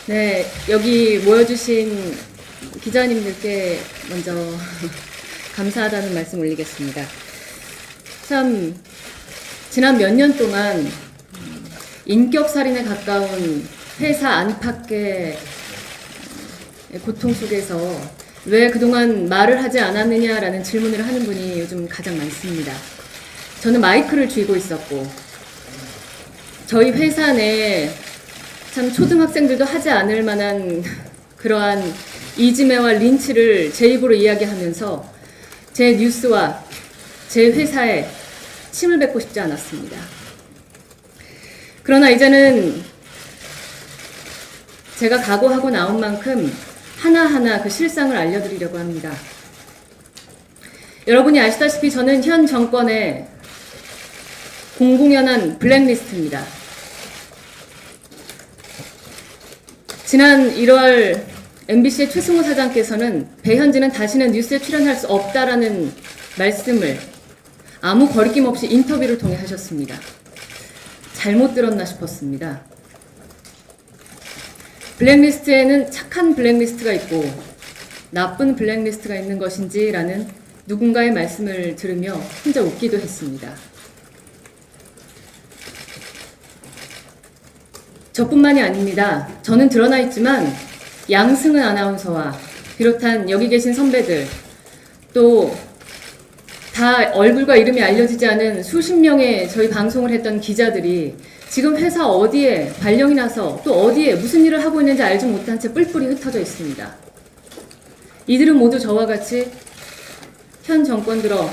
네, 여기 모여주신 기자님들께 먼저 감사하다는 말씀 올리겠습니다. 참 지난 몇 년 동안 인격살인에 가까운 회사 안팎의 고통 속에서 왜 그동안 말을 하지 않았느냐라는 질문을 하는 분이 요즘 가장 많습니다. 저는 마이크를 쥐고 있었고 저희 회사 내에 참 초등학생들도 하지 않을 만한 그러한 이지매와 린치를 제 입으로 이야기하면서 제 뉴스와 제 회사에 침을 뱉고 싶지 않았습니다. 그러나 이제는 제가 각오하고 나온 만큼 하나하나 그 실상을 알려드리려고 합니다. 여러분이 아시다시피 저는 현 정권의 공공연한 블랙리스트입니다. 지난 1월 MBC의 최승호 사장께서는 배현진은 다시는 뉴스에 출연할 수 없다라는 말씀을 아무 거리낌 없이 인터뷰를 통해 하셨습니다. 잘못 들었나 싶었습니다. 블랙리스트에는 착한 블랙리스트가 있고 나쁜 블랙리스트가 있는 것인지라는 누군가의 말씀을 들으며 혼자 웃기도 했습니다. 저뿐만이 아닙니다. 저는 드러나 있지만 양승은 아나운서와 비롯한 여기 계신 선배들, 또 다 얼굴과 이름이 알려지지 않은 수십 명의 저희 방송을 했던 기자들이 지금 회사 어디에 발령이 나서 또 어디에 무슨 일을 하고 있는지 알지 못한 채 뿔뿔이 흩어져 있습니다. 이들은 모두 저와 같이 현 정권 들어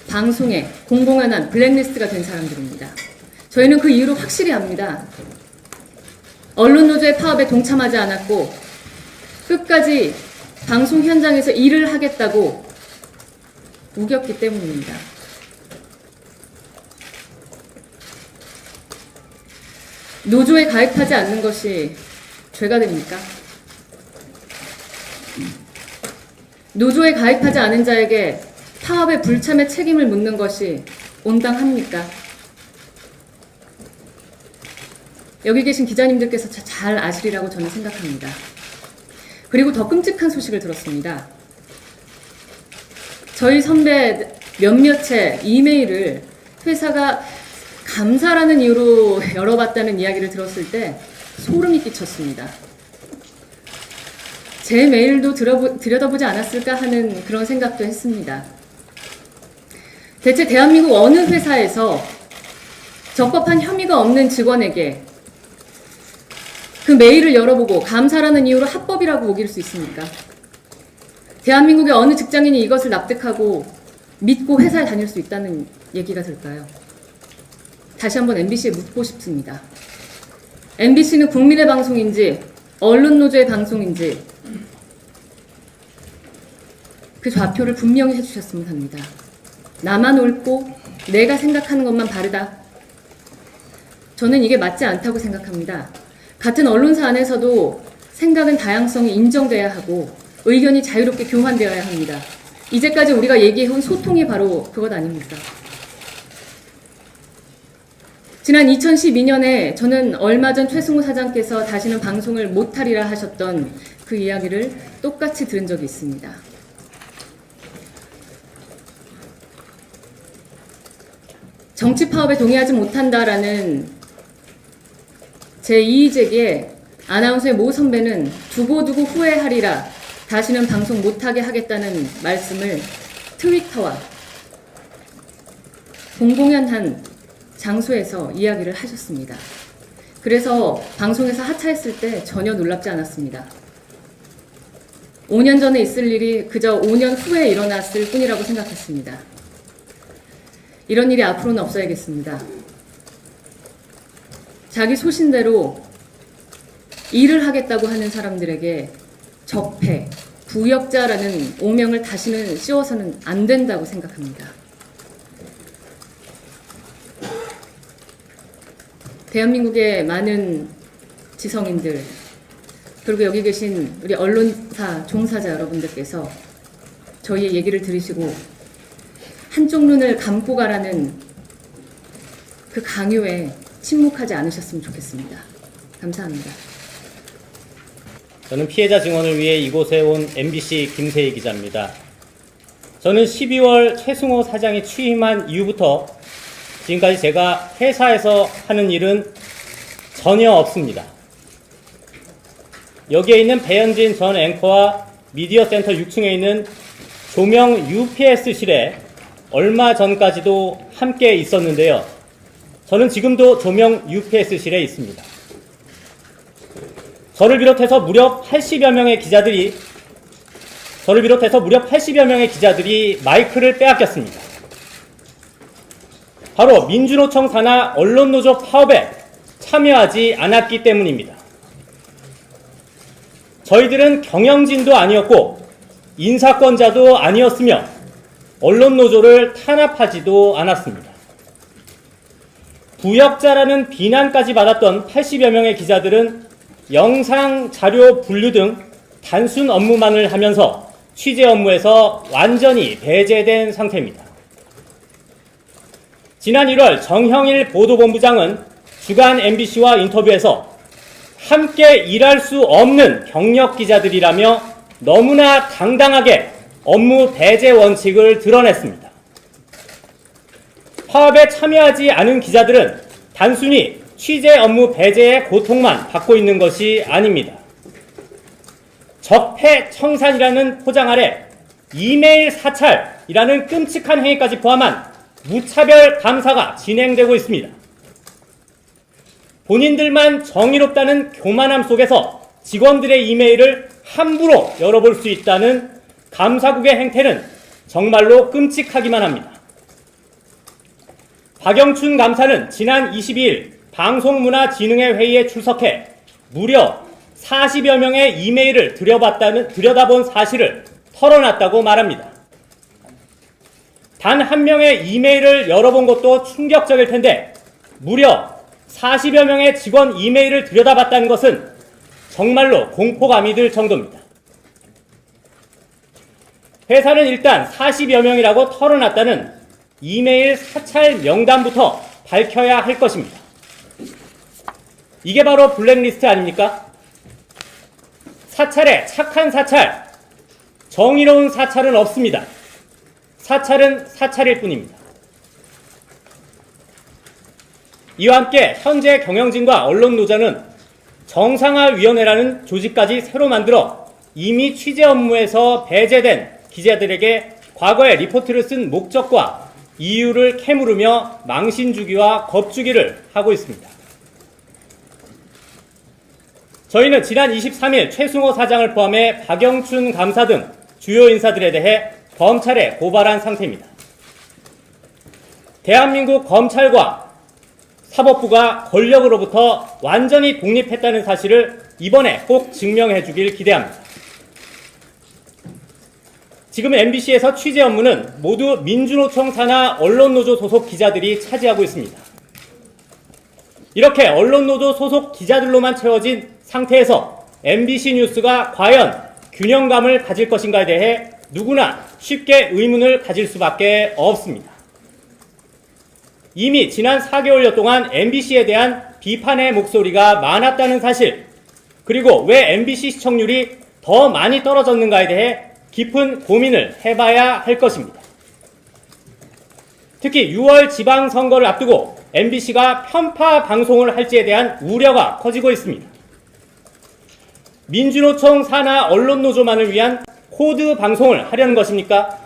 방송에 공공연한 블랙리스트가 된 사람들입니다. 저희는 그 이유를 확실히 압니다. 언론노조의 파업에 동참하지 않았고 끝까지 방송 현장에서 일을 하겠다고 우겼기 때문입니다. 노조에 가입하지 않는 것이 죄가 됩니까? 노조에 가입하지 않은 자에게 파업의 불참의 책임을 묻는 것이 온당합니까? 여기 계신 기자님들께서 잘 아시리라고 저는 생각합니다. 그리고 더 끔찍한 소식을 들었습니다. 저희 선배 몇몇의 이메일을 회사가 감사라는 이유로 열어봤다는 이야기를 들었을 때 소름이 끼쳤습니다. 제 메일도 들여다보지 않았을까 하는 그런 생각도 했습니다. 대체 대한민국 어느 회사에서 적법한 혐의가 없는 직원에게 그 메일을 열어보고 감사라는 이유로 합법이라고 우길 수 있습니까? 대한민국의 어느 직장인이 이것을 납득하고 믿고 회사에 다닐 수 있다는 얘기가 될까요? 다시 한번 MBC에 묻고 싶습니다. MBC는 국민의 방송인지 언론노조의 방송인지 그 좌표를 분명히 해주셨으면 합니다. 나만 옳고 내가 생각하는 것만 바르다. 저는 이게 맞지 않다고 생각합니다. 같은 언론사 안에서도 생각은 다양성이 인정돼야 하고 의견이 자유롭게 교환되어야 합니다. 이제까지 우리가 얘기해온 소통이 바로 그것 아닙니까? 지난 2012년에 저는 얼마 전 최승호 사장께서 다시는 방송을 못하리라 하셨던 그 이야기를 똑같이 들은 적이 있습니다. 정치 파업에 동의하지 못한다라는 제 이의제기에 아나운서의 모 선배는 두고두고 후회하리라 다시는 방송 못하게 하겠다는 말씀을 트위터와 공공연한 장소에서 이야기를 하셨습니다. 그래서 방송에서 하차했을 때 전혀 놀랍지 않았습니다. 5년 전에 있을 일이 그저 5년 후에 일어났을 뿐이라고 생각했습니다. 이런 일이 앞으로는 없어야겠습니다. 자기 소신대로 일을 하겠다고 하는 사람들에게 적폐, 부역자라는 오명을 다시는 씌워서는 안 된다고 생각합니다. 대한민국의 많은 지성인들, 그리고 여기 계신 우리 언론사 종사자 여러분들께서 저희의 얘기를 들으시고 한쪽 눈을 감고 가라는 그 강요에 침묵하지 않으셨으면 좋겠습니다. 감사합니다. 저는 피해자 증언을 위해 이곳에 온 MBC 김세희 기자입니다. 저는 12월 최승호 사장이 취임한 이후부터 지금까지 제가 회사에서 하는 일은 전혀 없습니다. 여기에 있는 배현진 전 앵커와 미디어센터 6층에 있는 조명 UPS실에 얼마 전까지도 함께 있었는데요. 저는 지금도 조명 UPS실에 있습니다. 저를 비롯해서 무려 80여 명의 기자들이 마이크를 빼앗겼습니다. 바로 민주노총 산하 언론노조 파업에 참여하지 않았기 때문입니다. 저희들은 경영진도 아니었고 인사권자도 아니었으며 언론노조를 탄압하지도 않았습니다. 부역자라는 비난까지 받았던 80여 명의 기자들은 영상, 자료 분류 등 단순 업무만을 하면서 취재 업무에서 완전히 배제된 상태입니다. 지난 1월 정형일 보도본부장은 주간 MBC와 인터뷰에서 함께 일할 수 없는 경력 기자들이라며 너무나 당당하게 업무 배제 원칙을 드러냈습니다. 파업에 참여하지 않은 기자들은 단순히 취재 업무 배제의 고통만 받고 있는 것이 아닙니다. 적폐청산이라는 포장 아래 이메일 사찰이라는 끔찍한 행위까지 포함한 무차별 감사가 진행되고 있습니다. 본인들만 정의롭다는 교만함 속에서 직원들의 이메일을 함부로 열어볼 수 있다는 감사국의 행태는 정말로 끔찍하기만 합니다. 박영춘 감사는 지난 22일 방송문화진흥회 회의에 출석해 무려 40여 명의 이메일을 들여다본 사실을 털어놨다고 말합니다. 단 한 명의 이메일을 열어본 것도 충격적일 텐데 무려 40여 명의 직원 이메일을 들여다봤다는 것은 정말로 공포감이 들 정도입니다. 회사는 일단 40여 명이라고 털어놨다는 이메일 사찰 명단부터 밝혀야 할 것입니다. 이게 바로 블랙리스트 아닙니까? 사찰에 착한 사찰, 정의로운 사찰은 없습니다. 사찰은 사찰일 뿐입니다. 이와 함께 현재 경영진과 언론노조는 정상화위원회라는 조직까지 새로 만들어 이미 취재 업무에서 배제된 기자들에게 과거에 리포트를 쓴 목적과 이유를 캐물으며 망신주기와 겁주기를 하고 있습니다. 저희는 지난 23일 최승호 사장을 포함해 박영춘 감사 등 주요 인사들에 대해 검찰에 고발한 상태입니다. 대한민국 검찰과 사법부가 권력으로부터 완전히 독립했다는 사실을 이번에 꼭 증명해 주길 기대합니다. 지금 MBC에서 취재 업무는 모두 민주노총 산하 언론노조 소속 기자들이 차지하고 있습니다. 이렇게 언론노조 소속 기자들로만 채워진 상태에서 MBC 뉴스가 과연 균형감을 가질 것인가에 대해 누구나 쉽게 의문을 가질 수밖에 없습니다. 이미 지난 4개월여 동안 MBC에 대한 비판의 목소리가 많았다는 사실, 그리고 왜 MBC 시청률이 더 많이 떨어졌는가에 대해 깊은 고민을 해봐야 할 것입니다. 특히 6월 지방선거를 앞두고 MBC가 편파 방송을 할지에 대한 우려가 커지고 있습니다. 민주노총 산하 언론노조만을 위한 코드 방송을 하려는 것입니까?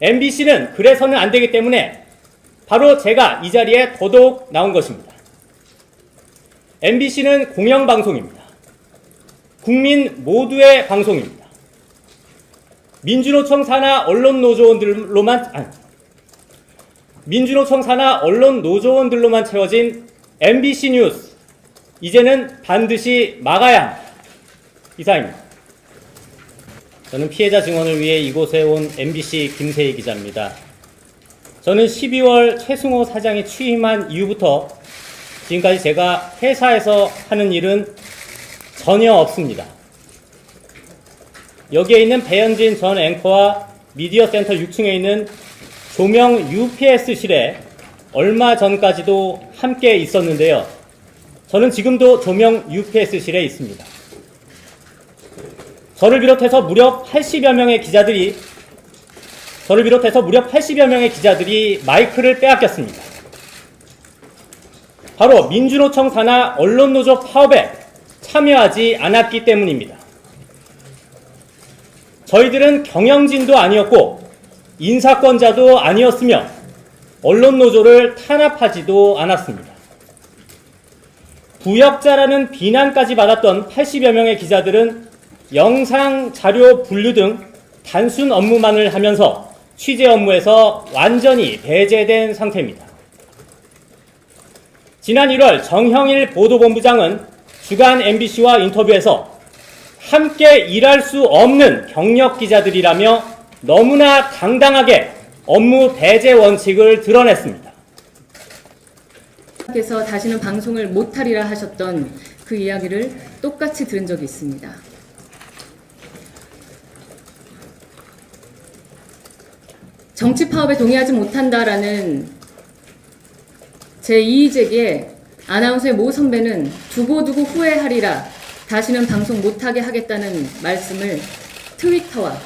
MBC는 그래서는 안 되기 때문에 바로 제가 이 자리에 더더욱 나온 것입니다. MBC는 공영방송입니다. 국민 모두의 방송입니다. 민주노총 산하 언론노조원들로만 채워진 MBC 뉴스, 이제는 반드시 막아야 합니다. 이상입니다. 저는 피해자 증언을 위해 이곳에 온 MBC 김세희 기자입니다. 저는 12월 최승호 사장이 취임한 이후부터 지금까지 제가 회사에서 하는 일은 전혀 없습니다. 여기에 있는 배현진 전 앵커와 미디어센터 6층에 있는 조명 UPS실에 얼마 전까지도 함께 있었는데요. 저는 지금도 조명 UPS실에 있습니다. 저를 비롯해서 무려 80여 명의 기자들이 마이크를 빼앗겼습니다. 바로 민주노총 산하 언론노조 파업에 참여하지 않았기 때문입니다. 저희들은 경영진도 아니었고 인사권자도 아니었으며 언론노조를 탄압하지도 않았습니다. 부역자라는 비난까지 받았던 80여 명의 기자들은 영상, 자료 분류 등 단순 업무만을 하면서 취재 업무에서 완전히 배제된 상태입니다. 지난 1월 정형일 보도본부장은 주간 MBC와 인터뷰에서 함께 일할 수 없는 경력 기자들이라며 너무나 당당하게 업무 배제 원칙을 드러냈습니다. 께서 다시는 방송을 못하리라 하셨던 그 이야기를 똑같이 들은 적이 있습니다. 정치 파업에 동의하지 못한다라는 제 이의제기에 아나운서의 모 선배는 두고두고 후회하리라, 다시는 방송 못하게 하겠다는 말씀을 트위터와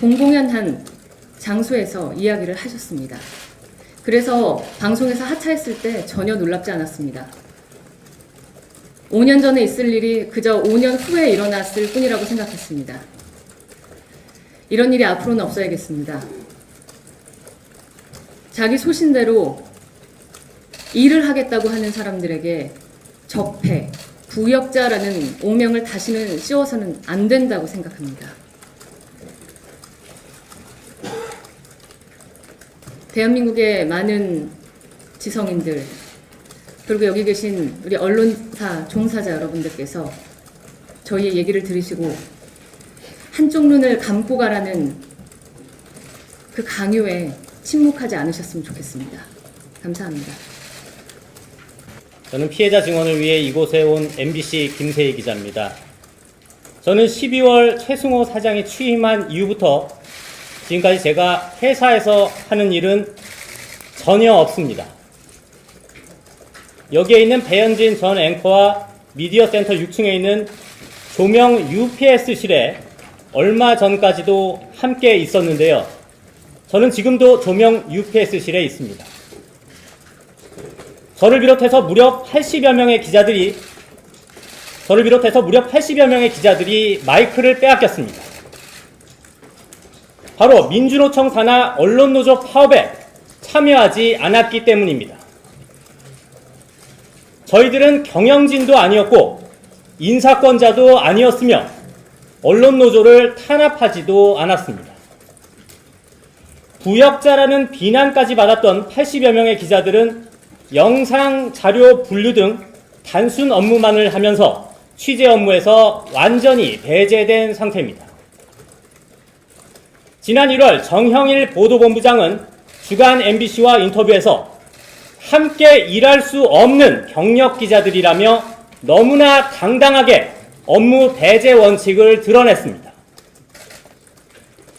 공공연한 장소에서 이야기를 하셨습니다. 그래서 방송에서 하차했을 때 전혀 놀랍지 않았습니다. 5년 전에 있을 일이 그저 5년 후에 일어났을 뿐이라고 생각했습니다. 이런 일이 앞으로는 없어야겠습니다. 자기 소신대로 일을 하겠다고 하는 사람들에게 적폐, 부역자라는 오명을 다시는 씌워서는 안 된다고 생각합니다. 대한민국의 많은 지성인들, 그리고 여기 계신 우리 언론사 종사자 여러분들께서 저희의 얘기를 들으시고 한쪽 눈을 감고 가라는 그 강요에 침묵하지 않으셨으면 좋겠습니다. 감사합니다. 저는 피해자 증언을 위해 이곳에 온 MBC 김세희 기자입니다. 저는 12월 최승호 사장이 취임한 이후부터 지금까지 제가 회사에서 하는 일은 전혀 없습니다. 여기에 있는 배현진 전 앵커와 미디어 센터 6층에 있는 조명 UPS실에 얼마 전까지도 함께 있었는데요. 저는 지금도 조명 UPS실에 있습니다. 저를 비롯해서 무려 80여 명의 기자들이 마이크를 빼앗겼습니다. 바로 민주노총 산하 언론노조 파업에 참여하지 않았기 때문입니다. 저희들은 경영진도 아니었고 인사권자도 아니었으며 언론노조를 탄압하지도 않았습니다. 부역자라는 비난까지 받았던 80여 명의 기자들은 영상, 자료 분류 등 단순 업무만을 하면서 취재 업무에서 완전히 배제된 상태입니다. 지난 1월 정형일 보도본부장은 주간 MBC와 인터뷰에서 함께 일할 수 없는 경력 기자들이라며 너무나 당당하게 업무 배제 원칙을 드러냈습니다.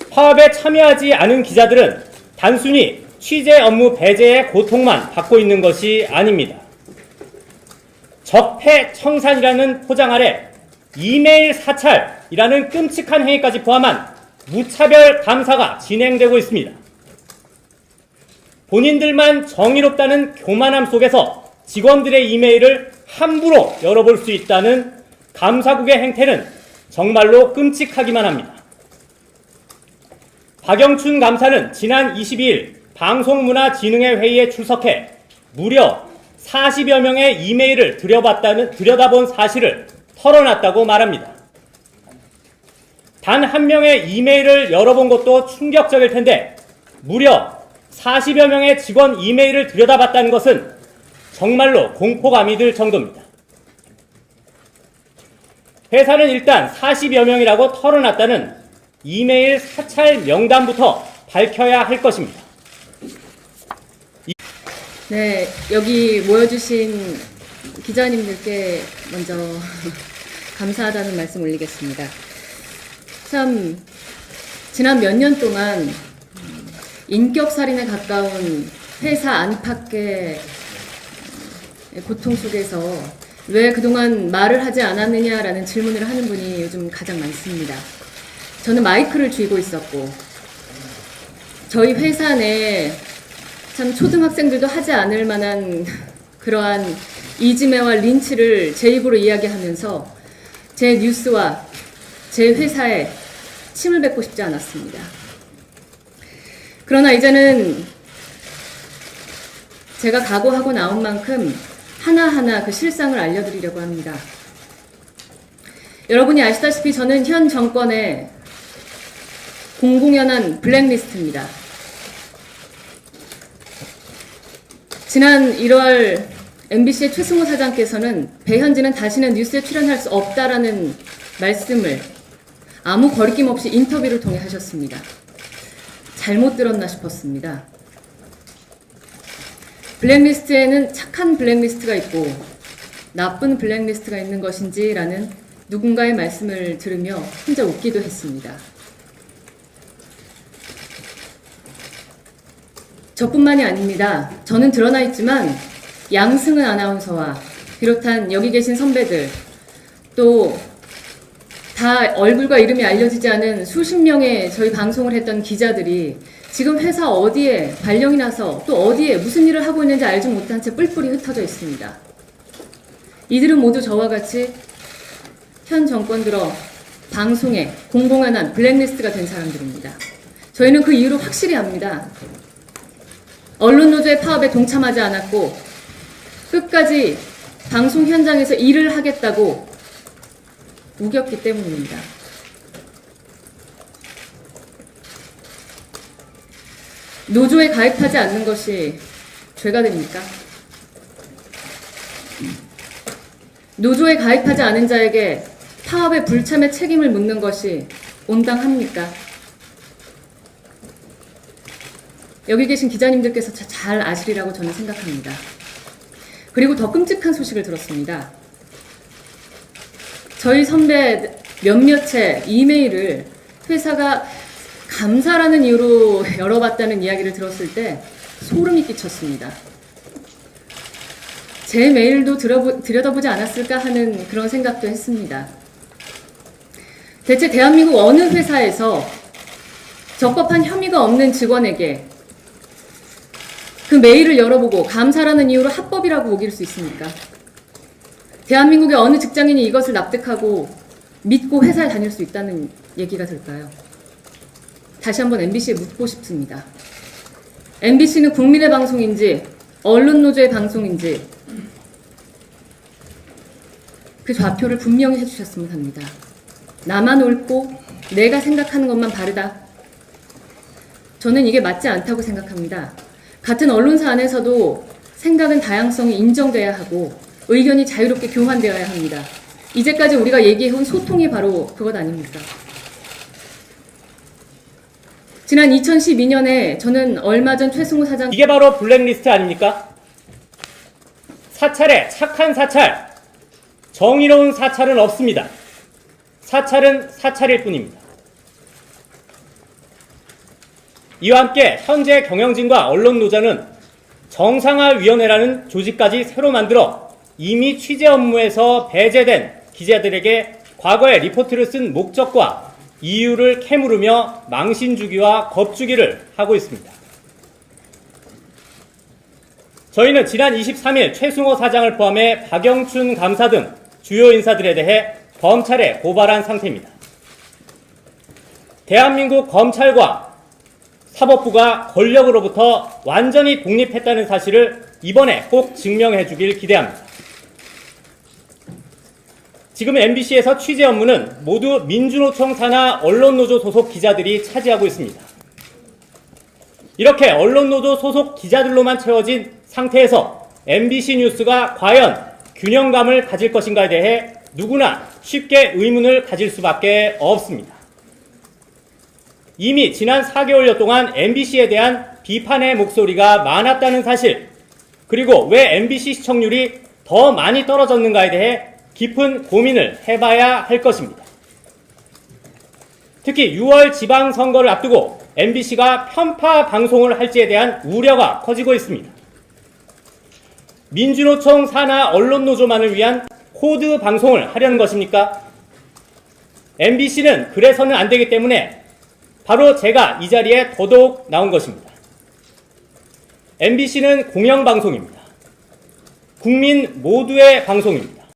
파업에 참여하지 않은 기자들은 단순히 취재 업무 배제의 고통만 받고 있는 것이 아닙니다. 적폐 청산이라는 포장 아래 이메일 사찰이라는 끔찍한 행위까지 포함한 무차별 감사가 진행되고 있습니다. 본인들만 정의롭다는 교만함 속에서 직원들의 이메일을 함부로 열어볼 수 있다는 감사국의 행태는 정말로 끔찍하기만 합니다. 박영춘 감사는 지난 22일 방송문화진흥회 회의에 출석해 무려 40여 명의 이메일을 들여다본 사실을 털어놨다고 말합니다. 단 한 명의 이메일을 열어본 것도 충격적일 텐데 무려 40여 명의 직원 이메일을 들여다봤다는 것은 정말로 공포감이 들 정도입니다. 회사는 일단 40여 명이라고 털어놨다는 이메일 사찰 명단부터 밝혀야 할 것입니다. 네, 여기 모여주신 기자님들께 먼저 감사하다는 말씀 올리겠습니다. 참 지난 몇 년 동안 인격살인에 가까운 회사 안팎의 고통 속에서 왜 그동안 말을 하지 않았느냐라는 질문을 하는 분이 요즘 가장 많습니다. 저는 마이크를 쥐고 있었고, 저희 회사 내에 참 초등학생들도 하지 않을 만한 그러한 이지매와 린치를 제 입으로 이야기하면서 제 뉴스와 제 회사에 침을 뱉고 싶지 않았습니다. 그러나 이제는 제가 각오하고 나온 만큼 하나하나 그 실상을 알려드리려고 합니다. 여러분이 아시다시피 저는 현 정권의 공공연한 블랙리스트입니다. 지난 1월 MBC의 최승호 사장께서는 배현진은 다시는 뉴스에 출연할 수 없다라는 말씀을 아무 거리낌 없이 인터뷰를 통해 하셨습니다. 잘못 들었나 싶었습니다. 블랙리스트에는 착한 블랙리스트가 있고 나쁜 블랙리스트가 있는 것인지라는 누군가의 말씀을 들으며 혼자 웃기도 했습니다. 저뿐만이 아닙니다. 저는 드러나 있지만 양승은 아나운서와 비롯한 여기 계신 선배들, 또 다 얼굴과 이름이 알려지지 않은 수십 명의 저희 방송을 했던 기자들이 지금 회사 어디에 발령이 나서 또 어디에 무슨 일을 하고 있는지 알지 못한 채 뿔뿔이 흩어져 있습니다. 이들은 모두 저와 같이 현 정권 들어 방송에 공공연한 블랙리스트가 된 사람들입니다. 저희는 그 이유를 확실히 압니다. 언론노조의 파업에 동참하지 않았고 끝까지 방송 현장에서 일을 하겠다고 우겼기 때문입니다. 노조에 가입하지 않는 것이 죄가 됩니까? 노조에 가입하지 않은 자에게 파업의 불참의 책임을 묻는 것이 온당합니까? 여기 계신 기자님들께서 잘 아시리라고 저는 생각합니다. 그리고 더 끔찍한 소식을 들었습니다. 저희 선배 몇몇의 이메일을 회사가 감사라는 이유로 열어봤다는 이야기를 들었을 때 소름이 끼쳤습니다. 제 메일도 들여다보지 않았을까 하는 그런 생각도 했습니다. 대체 대한민국 어느 회사에서 적법한 혐의가 없는 직원에게 그 메일을 열어보고 감사라는 이유로 합법이라고 우길 수 있습니까? 대한민국의 어느 직장인이 이것을 납득하고 믿고 회사에 다닐 수 있다는 얘기가 될까요? 다시 한번 MBC에 묻고 싶습니다. MBC는 국민의 방송인지 언론노조의 방송인지 그 좌표를 분명히 해주셨으면 합니다. 나만 옳고 내가 생각하는 것만 바르다. 저는 이게 맞지 않다고 생각합니다. 같은 언론사 안에서도 생각은 다양성이 인정돼야 하고 의견이 자유롭게 교환되어야 합니다. 이제까지 우리가 얘기해온 소통이 바로 그것 아닙니까? 지난 2012년에 저는 얼마 전 최승호 사장 이게 바로 블랙리스트 아닙니까? 사찰에 착한 사찰, 정의로운 사찰은 없습니다. 사찰은 사찰일 뿐입니다. 이와 함께 현재 경영진과 언론노조는 정상화위원회라는 조직까지 새로 만들어 이미 취재 업무에서 배제된 기자들에게 과거에 리포트를 쓴 목적과 이유를 캐물으며 망신주기와 겁주기를 하고 있습니다. 저희는 지난 23일 최승호 사장을 포함해 박영춘 감사 등 주요 인사들에 대해 검찰에 고발한 상태입니다. 대한민국 검찰과 사법부가 권력으로부터 완전히 독립했다는 사실을 이번에 꼭 증명해 주길 기대합니다. 지금 MBC에서 취재 업무는 모두 민주노총 산하 언론노조 소속 기자들이 차지하고 있습니다. 이렇게 언론노조 소속 기자들로만 채워진 상태에서 MBC 뉴스가 과연 균형감을 가질 것인가에 대해 누구나 쉽게 의문을 가질 수밖에 없습니다. 이미 지난 4개월여 동안 MBC에 대한 비판의 목소리가 많았다는 사실, 그리고 왜 MBC 시청률이 더 많이 떨어졌는가에 대해 깊은 고민을 해봐야 할 것입니다. 특히 6월 지방선거를 앞두고 MBC가 편파 방송을 할지에 대한 우려가 커지고 있습니다. 민주노총 산하 언론노조만을 위한 코드 방송을 하려는 것입니까? MBC는 그래서는 안 되기 때문에 바로 제가 이 자리에 더더욱 나온 것입니다. MBC는 공영방송입니다. 국민 모두의 방송입니다.